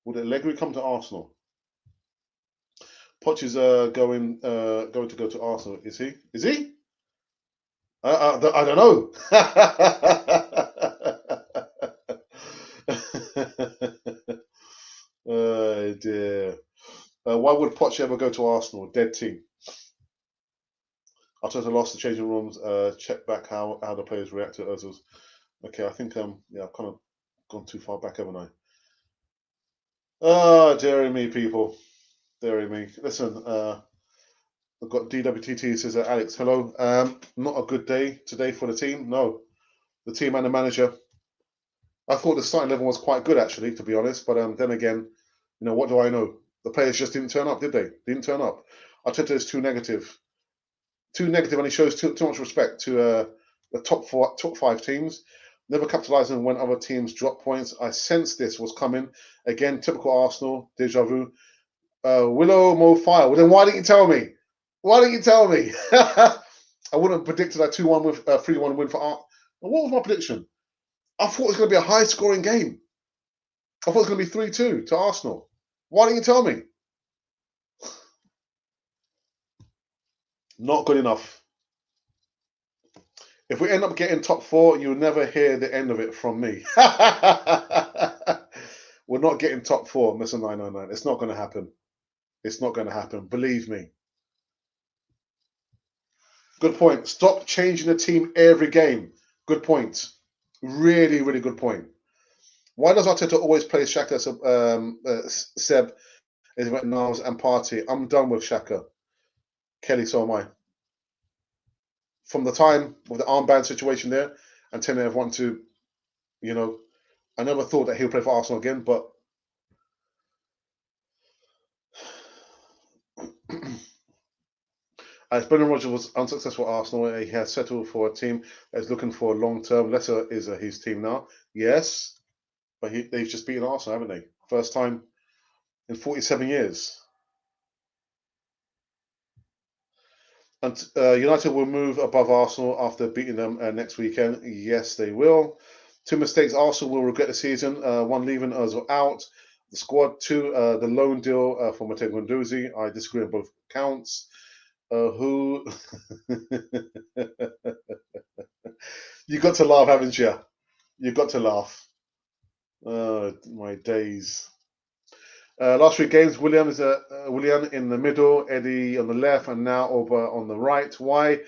Would Allegri come to Arsenal? Poch is going to go to Arsenal. Is he? Is he? I don't know. Oh dear. Why would Poch ever go to Arsenal? Dead team. Arteta lost the changing rooms. Check back how the players react to Ozil's. Okay, I think yeah, I've kind of gone too far back, haven't I? Oh, dearie me, people. Dearie me. Listen, I've got DWTT says, Alex, hello. Not a good day today for the team. No, the team and the manager. I thought the starting level was quite good, actually, to be honest. But then again, you know, what do I know? The players just didn't turn up, did they? Didn't turn up. Arteta is too negative. Too negative, and he shows too much respect to the top five teams. Never capitalising when other teams drop points. I sensed this was coming. Again, typical Arsenal, deja vu. Willow Mo Fire. Well, then why didn't you tell me? Why didn't you tell me? I wouldn't have predicted a 2-1 with 3-1 win for Art. And what was my prediction? I thought it was going to be a high-scoring game. I thought it was going to be 3-2 to Arsenal. Why didn't you tell me? Not good enough. If we end up getting top 4, you'll never hear the end of it from me. We're not getting top 4, Mr. 999. It's not going to happen. It's not going to happen. Believe me. Good point. Stop changing the team every game. Good point. Really, really good point. Why does Arteta always play xhaka, Seb, Nars and Partey? I'm done with xhaka. Kelly, so am I. From the time of the armband situation there, and telling everyone to, you know, I never thought that he'll play for Arsenal again, but as Brendan Rodgers was unsuccessful at Arsenal, he has settled for a team that is looking for long-term. Leicester is his team now. Yes, but they've just beaten Arsenal, haven't they? First time in 47 years. And United will move above Arsenal after beating them next weekend. Yes, they will. 2 mistakes Arsenal will regret the season. 1, leaving Ozil out. The squad. 2, the loan deal for Matteo Guendouzi. I disagree on both counts. Who? You got to laugh, haven't you? You got to laugh. Oh, my days. Last 3 games, Willian in the middle, Eddie on the left, and now Oba on the right. Why?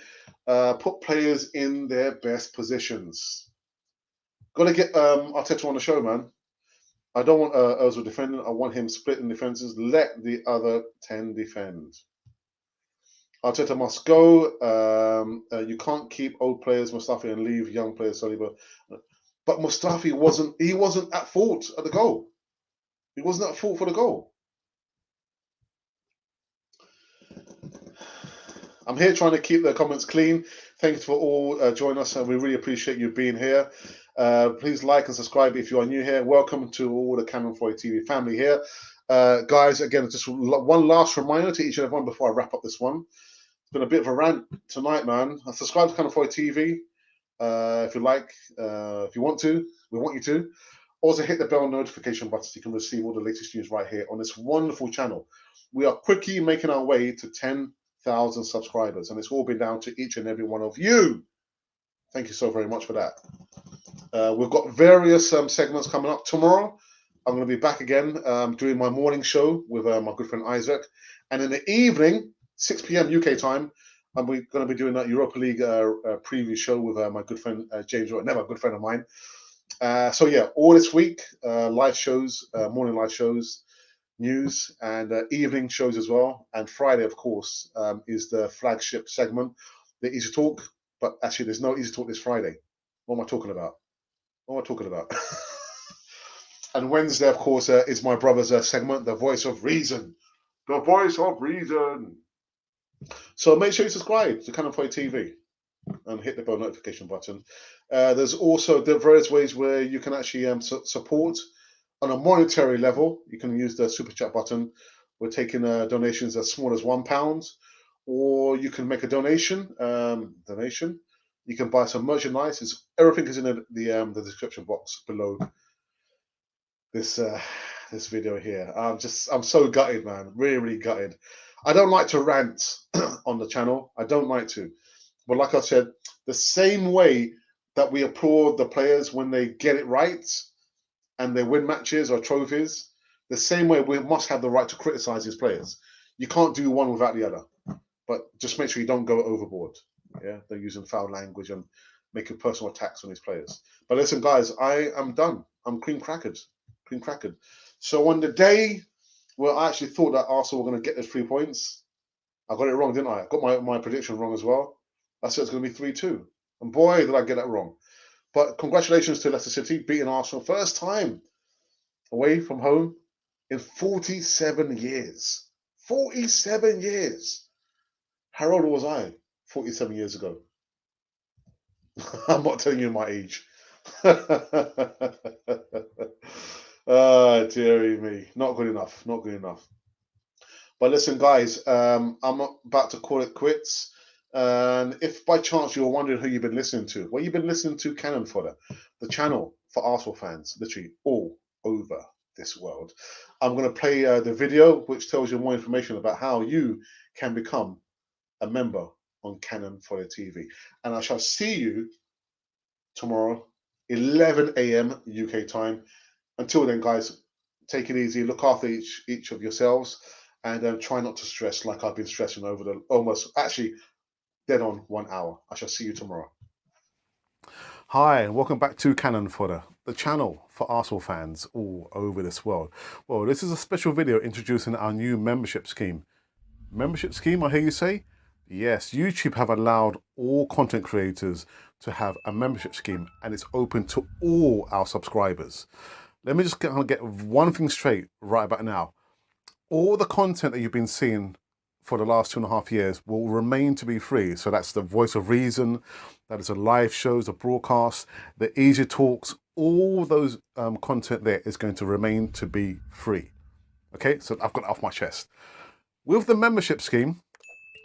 Put players in their best positions. Got to get Arteta on the show, man. I don't want Ozil defending. I want him splitting defenses. Let the other 10 defend. Arteta must go. You can't keep old players, Mustafi, and leave young players, Saliba. But Mustafi wasn't at fault at the goal. He wasn't at fault for the goal. I'm here trying to keep the comments clean. Thanks for all joining us, and we really appreciate you being here. Please like and subscribe if you are new here. Welcome to all the Cannon Foy TV family here. Guys, again, just one last reminder to each and everyone before I wrap up this one. It's been a bit of a rant tonight, man. Subscribe to Cannon Foy TV if you like, if you want to. We want you to. Also, hit the bell notification button so you can receive all the latest news right here on this wonderful channel. We are quickly making our way to 10,000 subscribers, and it's all been down to each and every one of you. Thank you so very much for that. We've got various segments coming up. Tomorrow, I'm going to be back again doing my morning show with my good friend Isaac. And in the evening, 6 p.m. UK time, I'm going to be doing that Europa League preview show with my good friend James, never a good friend of mine. So yeah, all this week, live shows, morning live shows, news, and evening shows as well. And Friday, of course, is the flagship segment, the Easy Talk. But actually, there's no Easy Talk this Friday. What am I talking about? What am I talking about? And Wednesday, of course, is my brother's segment, The Voice of Reason. The Voice of Reason. So make sure you subscribe to Cannon Foy TV and hit the bell notification button. There's also the various ways where you can actually support on a monetary level. You can use the super chat button. We're taking donations as small as £1, or you can make a donation. You can buy some merchandise. Everything is in the description box below this video here. I'm so gutted, man. Really, really gutted. I don't like to rant on the channel. I don't like to. But like I said, the same way that we applaud the players when they get it right and they win matches or trophies, the same way we must have the right to criticize these players. You can't do one without the other. But just make sure you don't go overboard. Yeah, they're using foul language and making personal attacks on these players. But listen, guys, I am done. I'm cream crackered. Cream crackered. So on the day where I actually thought that Arsenal were going to get those 3 points, I got it wrong, didn't I? I got my prediction wrong as well. I said it's going to be 3-2. And boy, did I get that wrong. But congratulations to Leicester City, beating Arsenal. First time away from home in 47 years. 47 years. How old was I 47 years ago? I'm not telling you my age. Dearie me. Not good enough. Not good enough. But listen, guys, I'm about to call it quits. And if by chance you're wondering who you've been listening to, well, you've been listening to Cannon Fodder, the channel for Arsenal fans, literally all over this world. I'm going to play the video, which tells you more information about how you can become a member on Cannon Fodder TV. And I shall see you tomorrow, 11 a.m. UK time. Until then, guys, take it easy. Look after each of yourselves, and try not to stress like I've been stressing over the almost actually dead on 1 hour. I shall see you tomorrow. Hi, and welcome back to Cannon Fodder, the channel for Arsenal fans all over this world. Well, this is a special video introducing our new membership scheme. Membership scheme, I hear you say? Yes, YouTube have allowed all content creators to have a membership scheme, and it's open to all our subscribers. Let me just get one thing straight right about now. All the content that you've been seeing for the last 2.5 years will remain to be free. So that's the Voice of Reason, that is the live shows, the broadcasts, the easy talks, all those content there is going to remain to be free. Okay, so I've got it off my chest. With the membership scheme,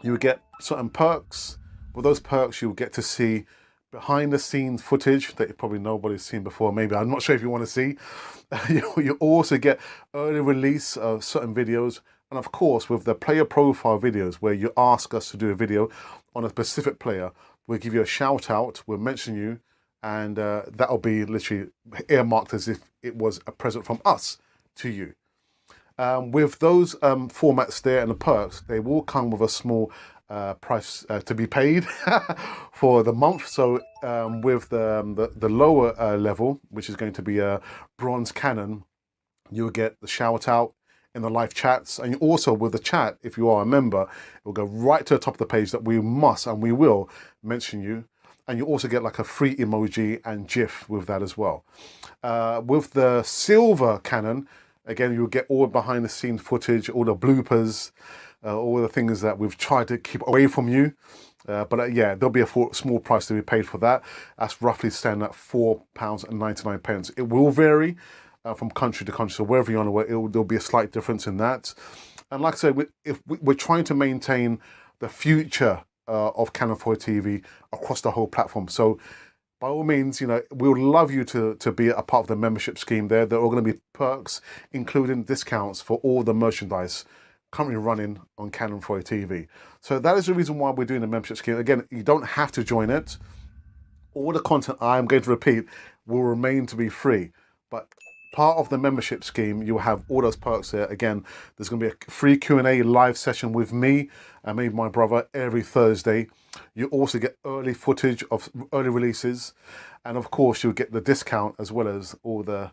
you will get certain perks. With those perks, you'll get to see behind the scenes footage that probably nobody's seen before. Maybe, I'm not sure if you want to see. You also get early release of certain videos. And of course, with the player profile videos, where you ask us to do a video on a specific player, we'll give you a shout out, we'll mention you, and that'll be literally earmarked as if it was a present from us to you. With those formats there and the perks, they will come with a small price to be paid for the month. So with the lower level, which is going to be a bronze cannon, you'll get the shout out in the live chats, and also with the chat, if you are a member, it will go right to the top of the page that we must and we will mention you. And you also get like a free emoji and GIF with that as well. With the silver cannon, again, you'll get all behind the scenes footage, all the bloopers, all the things that we've tried to keep away from you. But yeah, there'll be a small price to be paid for that. That's roughly standing at £4.99. It will vary from country to country. So wherever you're on the way, there'll be a slight difference in that. And like I said, we're trying to maintain the future of Cannon Fodder TV across the whole platform. So by all means, you know, we would love you to be a part of the membership scheme there. There are going to be perks, including discounts for all the merchandise currently running on Cannon Fodder TV. So that is the reason why we're doing the membership scheme. Again, you don't have to join it. All the content I'm going to repeat will remain to be free. But part of the membership scheme, you'll have all those perks there. Again, there's going to be a free Q&A live session with me and maybe my brother every Thursday. You also get early footage of early releases. And of course, you'll get the discount as well as all the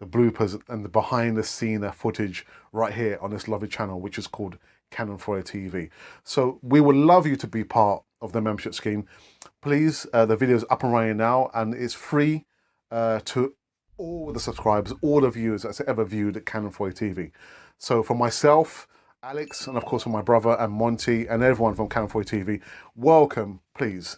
bloopers and the behind the scene footage right here on this lovely channel, which is called Cannon Fodder TV. So we would love you to be part of the membership scheme. Please, the video is up and running now, and it's free to all the subscribers, all the viewers that's ever viewed at Cannon Fodder TV. So for myself, Alex, and of course for my brother and Monty and everyone from Cannon Fodder TV, welcome, please,